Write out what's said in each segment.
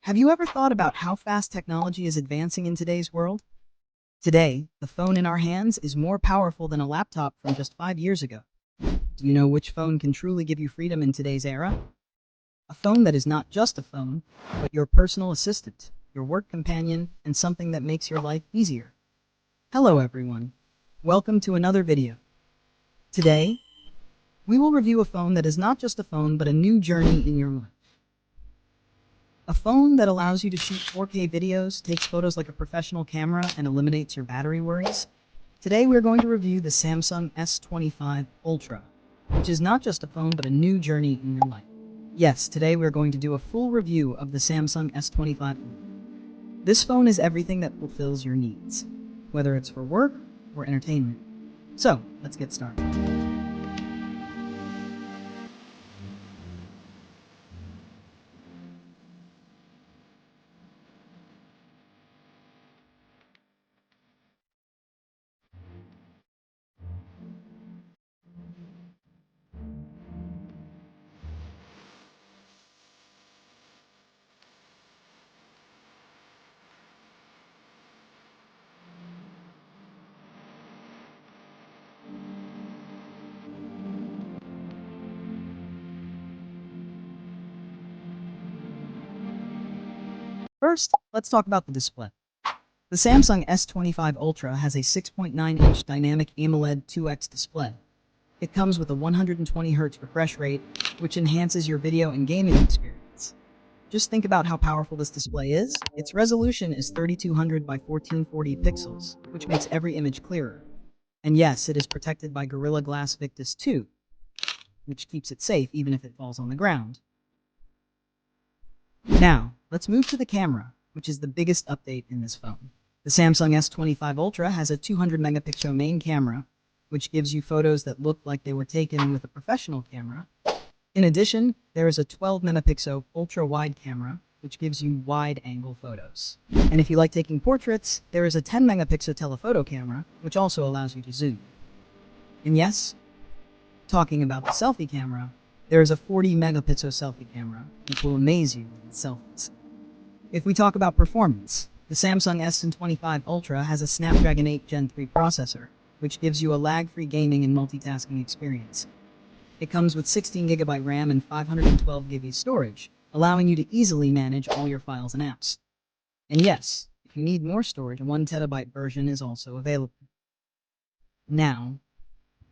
Have you ever thought about how fast technology is advancing in today's world? Today, the phone in our hands is more powerful than a laptop from just 5 years ago. Do you know which phone can truly give you freedom in today's era? A phone that is not just a phone, but your personal assistant, your work companion, and something that makes your life easier. Hello everyone. Welcome to another video. Today, we will review a phone that is not just a phone, but a new journey in your life. A phone that allows you to shoot 4K videos, takes photos like a professional camera, and eliminates your battery worries. Today we're going to review the Samsung S25 Ultra, which is not just a phone, but a new journey in your life. Yes, today we're going to do a full review of the Samsung S25 Ultra. This phone is everything that fulfills your needs, whether it's for work or entertainment. So, let's get started. First, let's talk about the display. The Samsung S25 Ultra has a 6.9-inch dynamic AMOLED 2X display. It comes with a 120Hz refresh rate, which enhances your video and gaming experience. Just think about how powerful this display is. Its resolution is 3200 by 1440 pixels, which makes every image clearer. And yes, it is protected by Gorilla Glass Victus 2, which keeps it safe even if it falls on the ground. Now, let's move to the camera, which is the biggest update in this phone. The Samsung S25 Ultra has a 200-megapixel main camera, which gives you photos that look like they were taken with a professional camera. In addition, there is a 12-megapixel ultra-wide camera, which gives you wide-angle photos. And if you like taking portraits, there is a 10-megapixel telephoto camera, which also allows you to zoom. And yes, talking about the selfie camera, there is a 40-megapixel selfie camera, which will amaze you with its selfies. If we talk about performance, the Samsung S25 Ultra has a Snapdragon 8 Gen 3 processor, which gives you a lag-free gaming and multitasking experience. It comes with 16GB RAM and 512GB storage, allowing you to easily manage all your files and apps. And yes, if you need more storage, a 1TB version is also available. Now,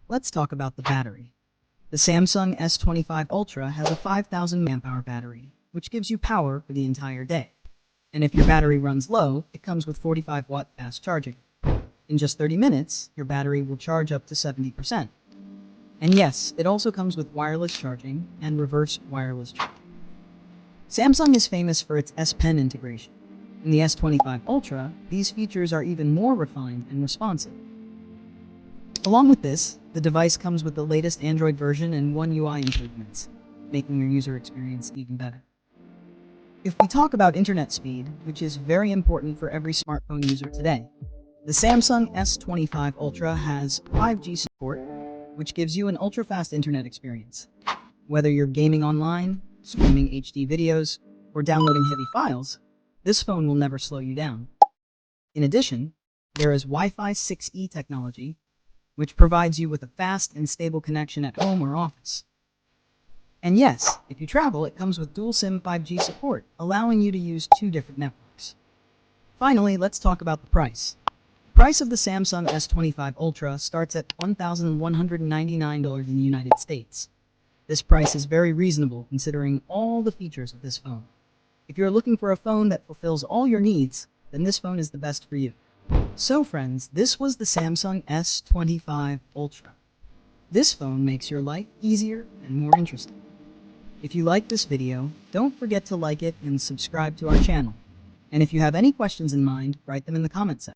let's talk about the battery. The Samsung S25 Ultra has a 5000 mAh battery, which gives you power for the entire day. And if your battery runs low, it comes with 45-watt fast charging. In just 30 minutes, your battery will charge up to 70%. And yes, it also comes with wireless charging and reverse wireless charging. Samsung is famous for its S Pen integration. In the S25 Ultra, these features are even more refined and responsive. Along with this, the device comes with the latest Android version and One UI improvements, making your user experience even better. If we talk about internet speed, which is very important for every smartphone user today, the Samsung S25 Ultra has 5G support, which gives you an ultra-fast internet experience. Whether you're gaming online, streaming HD videos, or downloading heavy files, this phone will never slow you down. In addition, there is Wi-Fi 6E technology, which provides you with a fast and stable connection at home or office. And yes, if you travel, it comes with dual SIM 5G support, allowing you to use 2 different networks. Finally, let's talk about the price. The price of the Samsung S25 Ultra starts at $1,199 in the United States. This price is very reasonable considering all the features of this phone. If you're looking for a phone that fulfills all your needs, then this phone is the best for you. So friends, this was the Samsung S25 Ultra. This phone makes your life easier and more interesting. If you like this video, don't forget to like it and subscribe to our channel. And if you have any questions in mind, write them in the comment section.